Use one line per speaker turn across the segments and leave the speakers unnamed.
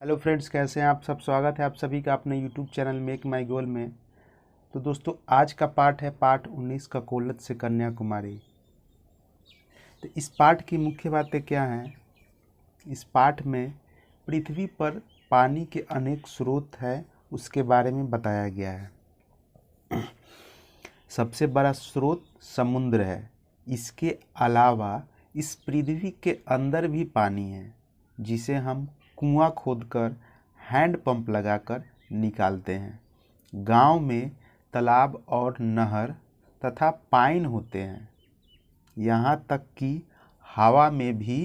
Hello friends, कैसे हैं आप सब। स्वागत है आप सभी का अपने यूट्यूब चैनल मेक माई गोल में। तो दोस्तों, आज का पाठ है पाठ 19 ककोलत से कन्याकुमारी। तो इस पाठ की मुख्य बातें क्या हैं। इस पाठ में पृथ्वी पर पानी के अनेक स्रोत हैं, उसके बारे में बताया गया है। सबसे बड़ा स्रोत समुद्र है। इसके अलावा इस पृथ्वी के अंदर भी पानी है, जिसे हम कुआं खोदकर हैंड पंप लगाकर निकालते हैं। गांव में तालाब और नहर तथा पाइन होते हैं। यहाँ तक कि हवा में भी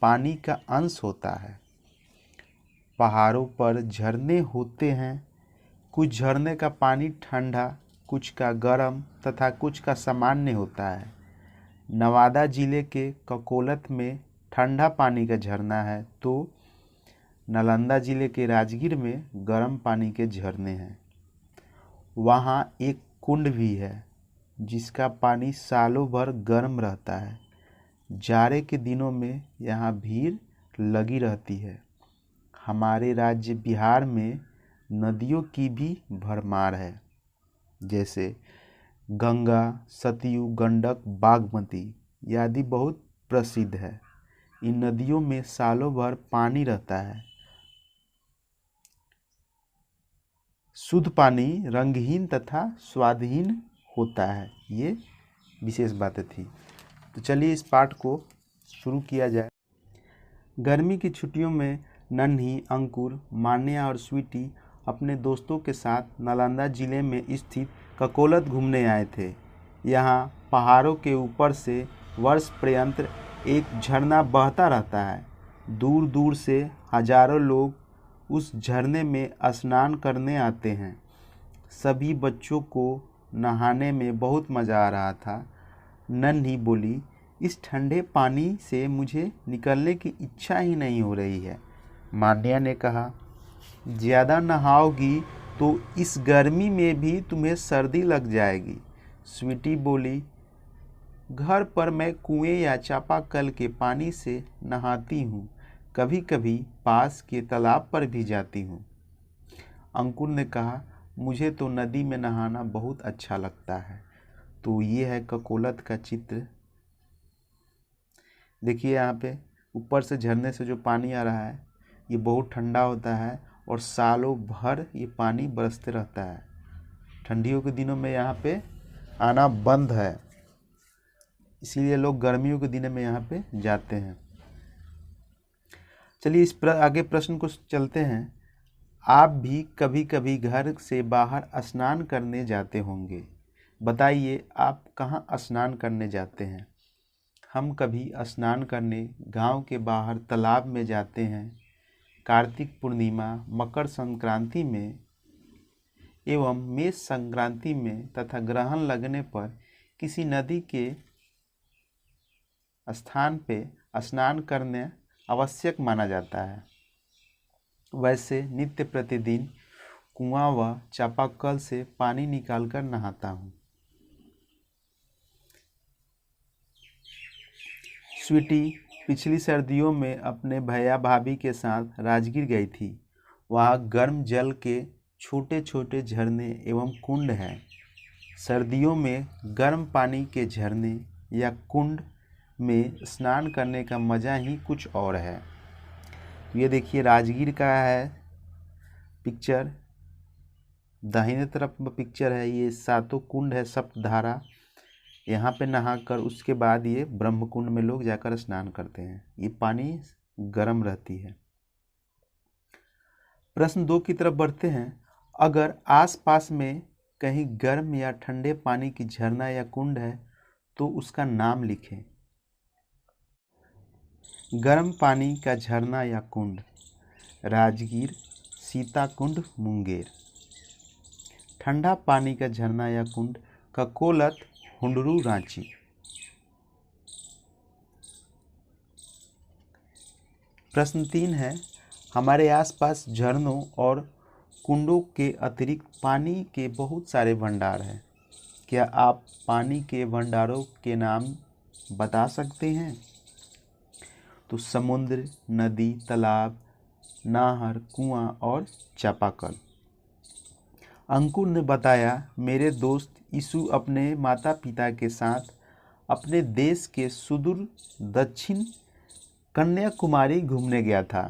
पानी का अंश होता है। पहाड़ों पर झरने होते हैं। कुछ झरने का पानी ठंडा, कुछ का गर्म तथा कुछ का सामान्य होता है। नवादा जिले के ककोलत में ठंडा पानी का झरना है, तो नालंदा जिले के राजगीर में गर्म पानी के झरने हैं। वहाँ एक कुंड भी है, जिसका पानी सालों भर गर्म रहता है। जाड़े के दिनों में यहाँ भीड़ लगी रहती है। हमारे राज्य बिहार में नदियों की भी भरमार है, जैसे गंगा, सतलुज, गंडक, बागमती आदि बहुत प्रसिद्ध है। इन नदियों में सालों भर पानी रहता है। शुद्ध पानी रंगहीन तथा स्वादहीन होता है। ये विशेष बातें थी। तो चलिए इस पाठ को शुरू किया जाए। गर्मी की छुट्टियों में नन्ही, अंकुर, मान्या और स्वीटी अपने दोस्तों के साथ नालंदा जिले में स्थित ककोलत घूमने आए थे। यहाँ पहाड़ों के ऊपर से वर्ष पर्यंत एक झरना बहता रहता है। दूर दूर से हजारों लोग उस झरने में स्नान करने आते हैं। सभी बच्चों को नहाने में बहुत मज़ा आ रहा था। नन्ही बोली, इस ठंडे पानी से मुझे निकलने की इच्छा ही नहीं हो रही है। मान्या ने कहा, ज़्यादा नहाओगी तो इस गर्मी में भी तुम्हें सर्दी लग जाएगी। स्वीटी बोली, घर पर मैं कुएं या चापाकल के पानी से नहाती हूँ। कभी कभी पास के तालाब पर भी जाती हूँ। अंकुर ने कहा, मुझे तो नदी में नहाना बहुत अच्छा लगता है। तो ये है ककोलत का चित्र। देखिए यहाँ पे ऊपर से झरने से जो पानी आ रहा है, ये बहुत ठंडा होता है और सालों भर ये पानी बरसते रहता है। ठंडियों के दिनों में यहाँ पे आना बंद है, इसीलिए लोग गर्मियों के दिनों में यहाँ पे जाते हैं। चलिए आगे प्रश्न को चलते हैं। आप भी कभी कभी घर से बाहर स्नान करने जाते होंगे। बताइए, आप कहाँ स्नान करने जाते हैं। हम कभी स्नान करने गांव के बाहर तालाब में जाते हैं। कार्तिक पूर्णिमा, मकर संक्रांति में एवं मेष संक्रांति में तथा ग्रहण लगने पर किसी नदी के स्थान पे स्नान करना आवश्यक माना जाता है। वैसे नित्य प्रतिदिन कुआं व चापाकल से पानी निकालकर नहाता हूँ। स्वीटी पिछली सर्दियों में अपने भैया भाभी के साथ राजगीर गई थी। वहाँ गर्म जल के छोटे छोटे झरने एवं कुंड हैं। सर्दियों में गर्म पानी के झरने या कुंड में स्नान करने का मज़ा ही कुछ और है। ये देखिए राजगीर का है पिक्चर। दाहिने तरफ पिक्चर है, ये सातों कुंड है, सप्तधारा। यहाँ पे नहाकर उसके बाद ये ब्रह्म कुंड में लोग जाकर स्नान करते हैं। ये पानी गर्म रहती है। प्रश्न 2 की तरफ बढ़ते हैं। अगर आसपास में कहीं गर्म या ठंडे पानी की झरना या कुंड है तो उसका नाम लिखें। गर्म पानी का झरना या कुंड, राजगीर, सीताकुंड, मुंगेर। ठंडा पानी का झरना या कुंड, ककोलत, हुंडरू, रांची। प्रश्न 3 है। हमारे आसपास झरनों और कुंडों के अतिरिक्त पानी के बहुत सारे भंडार हैं। क्या आप पानी के भंडारों के नाम बता सकते हैं। तो समुद्र, नदी, तालाब, नहर, कुआं और चापाकल। अंकुर ने बताया, मेरे दोस्त यीशु अपने माता पिता के साथ अपने देश के सुदूर दक्षिण कन्याकुमारी घूमने गया था।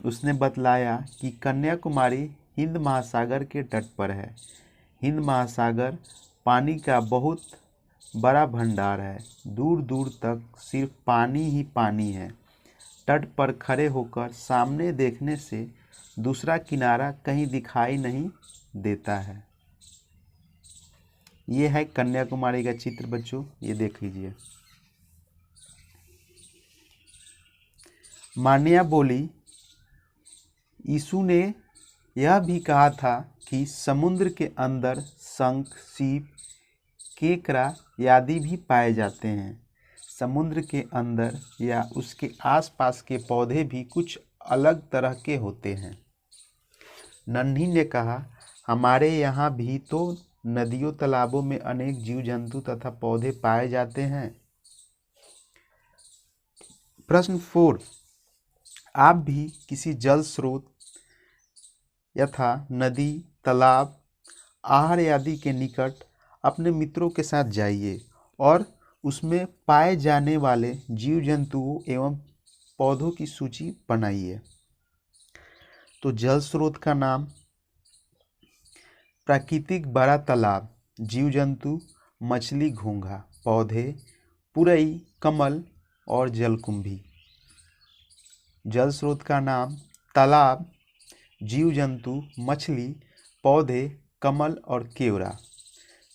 उसने बतलाया कि कन्याकुमारी हिंद महासागर के तट पर है। हिंद महासागर पानी का बहुत बड़ा भंडार है। दूर दूर तक सिर्फ पानी ही पानी है। तट पर खड़े होकर सामने देखने से दूसरा किनारा कहीं दिखाई नहीं देता है। ये है कन्याकुमारी का चित्र बच्चों, ये देख लीजिए। मान्या बोली, यीशु ने यह भी कहा था कि समुद्र के अंदर शंख, सीप, केकड़ा आदि भी पाए जाते हैं। समुद्र के अंदर या उसके आसपास के पौधे भी कुछ अलग तरह के होते हैं। नन्ही ने कहा, हमारे यहाँ भी तो नदियों तालाबों में अनेक जीव जंतु तथा पौधे पाए जाते हैं। प्रश्न 4, आप भी किसी जल स्रोत यथा नदी, तालाब, आहर आदि के निकट अपने मित्रों के साथ जाइए और उसमें पाए जाने वाले जीव जंतुओं एवं पौधों की सूची बनाइए। तो जल स्रोत का नाम, प्राकृतिक बड़ा तालाब, जीव जंतु, मछली, घोंघा, पौधे, पुरई, कमल और जलकुंभी। जल स्रोत का नाम, तालाब, जीव जंतु, मछली, पौधे, कमल और केवड़ा।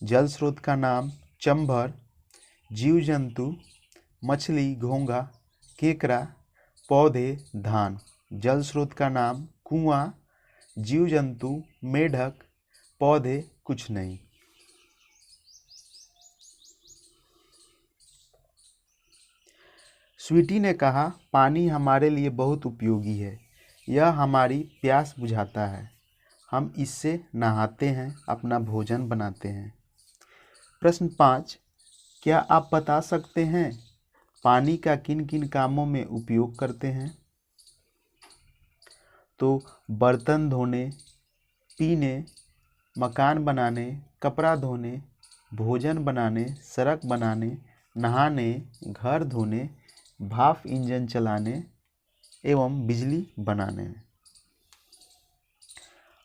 जल स्रोत का नाम, चंभर, जीव जंतु, मछली, घोंघा, केकड़ा, पौधे, धान। जल स्रोत का नाम, कुआं, जीव जंतु, मेढक, पौधे, कुछ नहीं। स्वीटी ने कहा, पानी हमारे लिए बहुत उपयोगी है। यह हमारी प्यास बुझाता है। हम इससे नहाते हैं, अपना भोजन बनाते हैं। प्रश्न 5, क्या आप बता सकते हैं पानी का किन किन कामों में उपयोग करते हैं? तो बर्तन धोने, पीने, मकान बनाने, कपड़ा धोने, भोजन बनाने, सड़क बनाने, नहाने, घर धोने, भाप इंजन चलाने एवं बिजली बनाने में।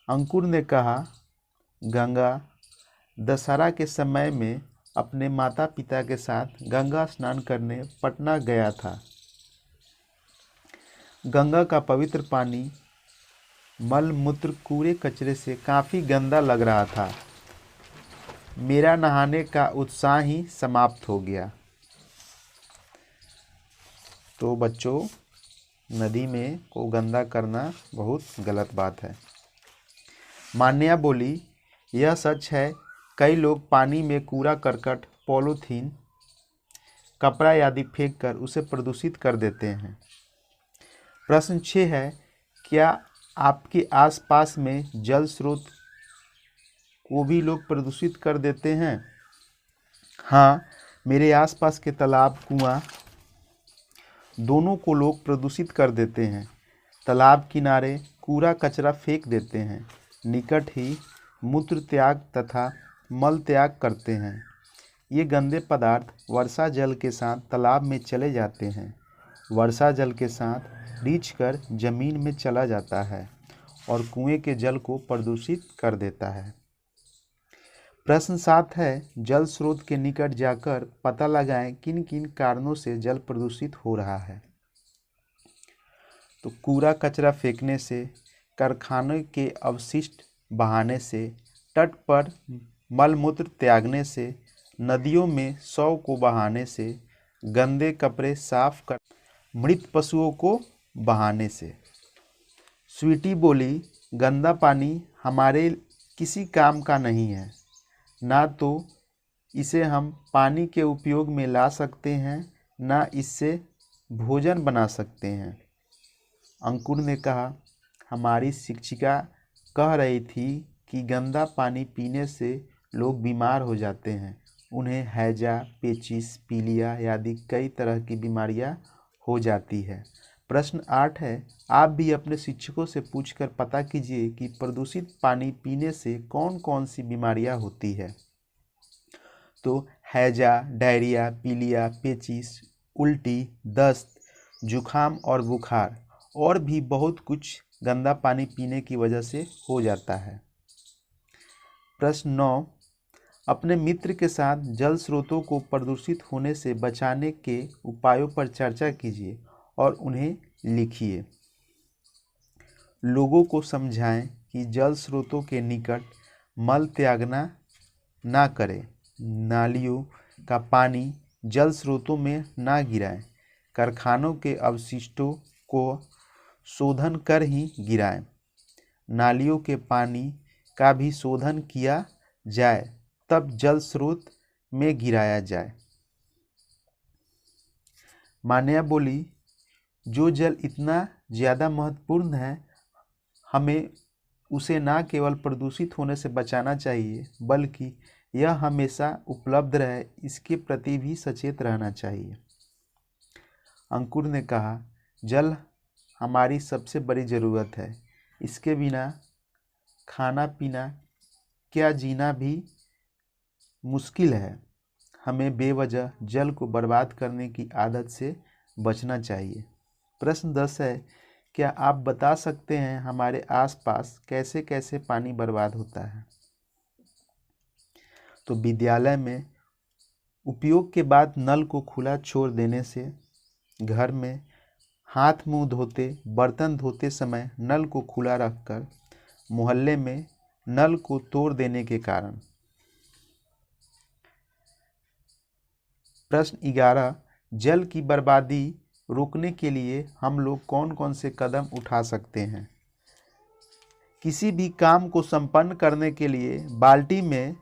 अंकुर ने कहा, गंगा दशहरा के समय में अपने माता पिता के साथ गंगा स्नान करने पटना गया था। गंगा का पवित्र पानी मल मूत्र कूड़े कचरे से काफ़ी गंदा लग रहा था। मेरा नहाने का उत्साह ही समाप्त हो गया। तो बच्चों, नदी में को गंदा करना बहुत गलत बात है। मान्या बोली, यह सच है, कई लोग पानी में कूड़ा करकट, पॉलीथीन, कपड़ा आदि फेंक कर उसे प्रदूषित कर देते हैं। प्रश्न 6 है, क्या आपके आसपास में जल स्रोत को भी लोग प्रदूषित कर देते हैं? हाँ, मेरे आसपास के तालाब, कुआं दोनों को लोग प्रदूषित कर देते हैं। तालाब किनारे कूड़ा कचरा फेंक देते हैं। निकट ही मूत्र त्याग तथा मल त्याग करते हैं। ये गंदे पदार्थ वर्षा जल के साथ तालाब में चले जाते हैं। वर्षा जल के साथ रिछ कर जमीन में चला जाता है और कुएं के जल को प्रदूषित कर देता है। प्रश्न 7 है, जल स्रोत के निकट जाकर पता लगाएं किन किन कारणों से जल प्रदूषित हो रहा है। तो कूड़ा कचरा फेंकने से, कारखानों के अवशिष्ट बहाने से, तट पर मलमूत्र त्यागने से, नदियों में शव को बहाने से, गंदे कपड़े साफ कर, मृत पशुओं को बहाने से। स्वीटी बोली, गंदा पानी हमारे किसी काम का नहीं है। ना तो इसे हम पानी के उपयोग में ला सकते हैं, ना इससे भोजन बना सकते हैं। अंकुर ने कहा, हमारी शिक्षिका कह रही थी कि गंदा पानी पीने से लोग बीमार हो जाते हैं। उन्हें हैजा, पेचिस, पीलिया आदि कई तरह की बीमारियां हो जाती है। प्रश्न 8 है, आप भी अपने शिक्षकों से पूछकर पता कीजिए कि प्रदूषित पानी पीने से कौन कौन सी बीमारियां होती है। तो हैजा, डायरिया, पीलिया, पेचिश, उल्टी, दस्त, जुखाम और बुखार और भी बहुत कुछ गंदा पानी पीने की वजह से हो जाता है। प्रश्न 9, अपने मित्र के साथ जल स्रोतों को प्रदूषित होने से बचाने के उपायों पर चर्चा कीजिए और उन्हें लिखिए। लोगों को समझाएं कि जल स्रोतों के निकट मल त्यागना ना करें, नालियों का पानी जल स्रोतों में ना गिराएं, कारखानों के अवशिष्टों को शोधन कर ही गिराएं, नालियों के पानी का भी शोधन किया जाए तब जल स्रोत में गिराया जाए। मान्या बोली, जो जल इतना ज़्यादा महत्वपूर्ण है, हमें उसे न केवल प्रदूषित होने से बचाना चाहिए बल्कि यह हमेशा उपलब्ध रहे इसके प्रति भी सचेत रहना चाहिए। अंकुर ने कहा, जल हमारी सबसे बड़ी ज़रूरत है, इसके बिना खाना पीना क्या जीना भी मुश्किल है। हमें बेवजह जल को बर्बाद करने की आदत से बचना चाहिए। प्रश्न 10 है, क्या आप बता सकते हैं हमारे आसपास कैसे कैसे पानी बर्बाद होता है। तो विद्यालय में उपयोग के बाद नल को खुला छोड़ देने से, घर में हाथ मुंह धोते बर्तन धोते समय नल को खुला रखकर, मोहल्ले में नल को तोड़ देने के कारण। प्रश्न 11, जल की बर्बादी रोकने के लिए हम लोग कौन कौन से कदम उठा सकते हैं। किसी भी काम को संपन्न करने के लिए बाल्टी में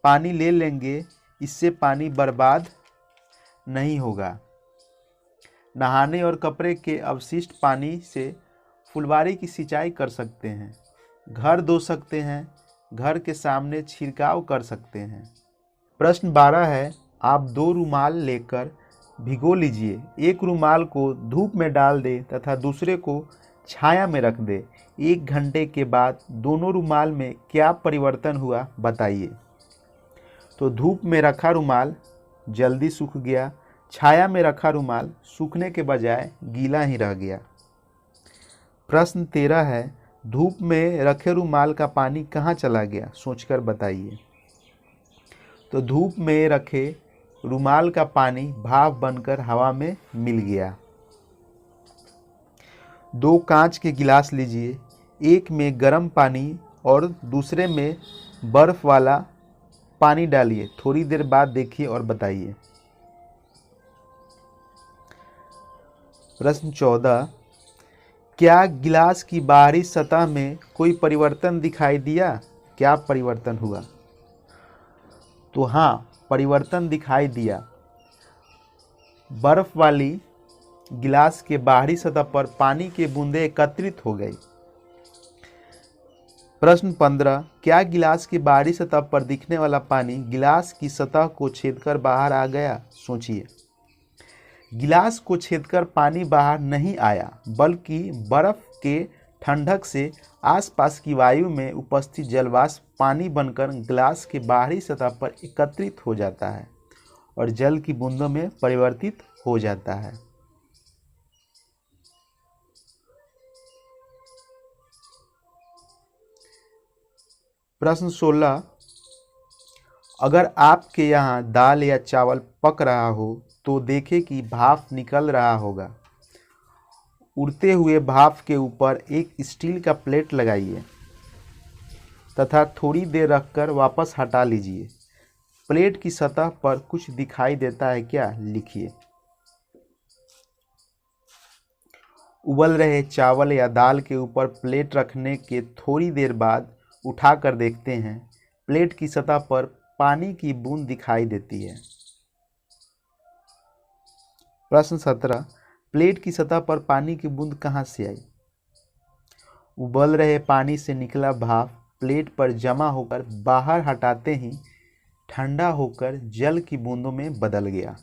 पानी ले लेंगे, इससे पानी बर्बाद नहीं होगा। नहाने और कपड़े के अवशिष्ट पानी से फुलवारी की सिंचाई कर सकते हैं, घर धो सकते हैं, घर के सामने छिड़काव कर सकते हैं। प्रश्न 12 है, आप 2 रुमाल लेकर भिगो लीजिए, एक रुमाल को धूप में डाल दे तथा दूसरे को छाया में रख दे। 1 घंटे के बाद दोनों रुमाल में क्या परिवर्तन हुआ बताइए। तो धूप में रखा रुमाल जल्दी सूख गया, छाया में रखा रुमाल सूखने के बजाय गीला ही रह गया। प्रश्न 13 है, धूप में रखे रुमाल का पानी कहाँ चला गया, सोचकर बताइए। तो धूप में रखे रुमाल का पानी भाप बनकर हवा में मिल गया। 2 कांच के गिलास लीजिए, एक में गर्म पानी और दूसरे में बर्फ वाला पानी डालिए, थोड़ी देर बाद देखिए और बताइए। प्रश्न 14, क्या गिलास की बाहरी सतह में कोई परिवर्तन दिखाई दिया, क्या परिवर्तन हुआ। तो हाँ, परिवर्तन दिखाई दिया। बर्फ वाली गिलास के बाहरी सतह पर पानी की बूंदें एकत्रित हो गई। प्रश्न 15, क्या गिलास की बाहरी सतह पर दिखने वाला पानी गिलास की सतह को छेदकर बाहर आ गया, सोचिए। गिलास को छेदकर पानी बाहर नहीं आया, बल्कि बर्फ के ठंडक से आसपास की वायु में उपस्थित जलवाष्प पानी बनकर गिलास के बाहरी सतह पर एकत्रित हो जाता है और जल की बूंदों में परिवर्तित हो जाता है। प्रश्न 16, अगर आपके यहाँ दाल या चावल पक रहा हो तो देखें कि भाप निकल रहा होगा। उड़ते हुए भाप के ऊपर एक स्टील का प्लेट लगाइए तथा थोड़ी देर रखकर वापस हटा लीजिए। प्लेट की सतह पर कुछ दिखाई देता है क्या, लिखिए। उबल रहे चावल या दाल के ऊपर प्लेट रखने के थोड़ी देर बाद उठाकर देखते हैं, प्लेट की सतह पर पानी की बूंद दिखाई देती है। प्रश्न 17, प्लेट की सतह पर पानी की बूंद कहाँ से आई। उबल रहे पानी से निकला भाप प्लेट पर जमा होकर बाहर हटाते ही ठंडा होकर जल की बूंदों में बदल गया।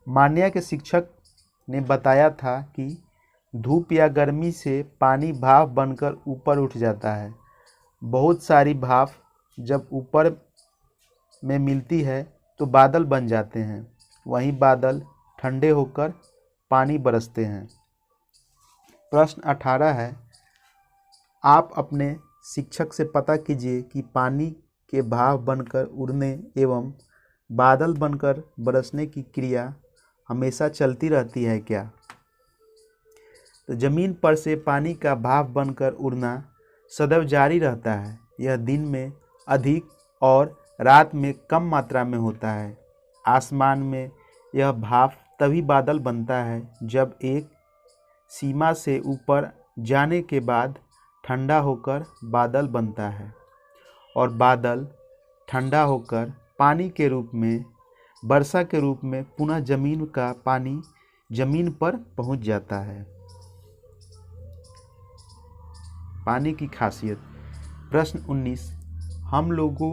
मान्या के शिक्षक ने बताया था कि धूप या गर्मी से पानी भाप बनकर ऊपर उठ जाता है। बहुत सारी भाप जब ऊपर में मिलती है तो बादल बन जाते हैं। वहीं बादल ठंडे होकर पानी बरसते हैं। प्रश्न 18 है, आप अपने शिक्षक से पता कीजिए कि पानी के भाप बनकर उड़ने एवं बादल बनकर बरसने की क्रिया हमेशा चलती रहती है क्या? तो जमीन पर से पानी का भाप बनकर उड़ना सदैव जारी रहता है। यह दिन में अधिक और रात में कम मात्रा में होता है। आसमान में यह भाप तभी बादल बनता है जब एक सीमा से ऊपर जाने के बाद ठंडा होकर बादल बनता है और बादल ठंडा होकर पानी के रूप में, वर्षा के रूप में पुनः जमीन का पानी जमीन पर पहुंच जाता है। पानी की खासियत। प्रश्न 19, हम लोगों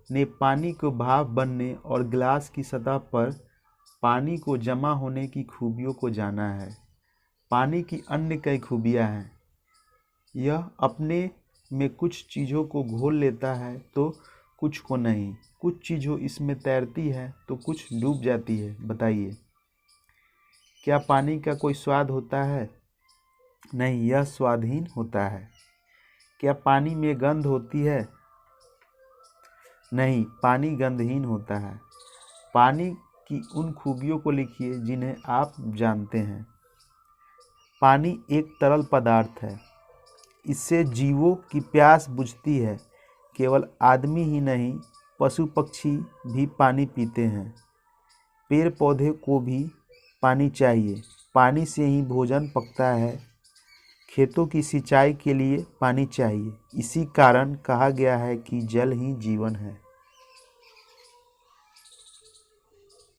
ने पानी को भाप बनने और गिलास की सतह पर पानी को जमा होने की खूबियों को जाना है। पानी की अन्य कई खूबियाँ हैं। यह अपने में कुछ चीज़ों को घोल लेता है तो कुछ को नहीं। कुछ चीज़ों इसमें तैरती है तो कुछ डूब जाती है। बताइए, क्या पानी का कोई स्वाद होता है? नहीं, यह स्वादहीन होता है। क्या पानी में गंध होती है? नहीं, पानी गंधहीन होता है। पानी की उन खूबियों को लिखिए जिन्हें आप जानते हैं। पानी एक तरल पदार्थ है। इससे जीवों की प्यास बुझती है। केवल आदमी ही नहीं, पशु पक्षी भी पानी पीते हैं। पेड़ पौधे को भी पानी चाहिए। पानी से ही भोजन पकता है। खेतों की सिंचाई के लिए पानी चाहिए। इसी कारण कहा गया है कि जल ही जीवन है।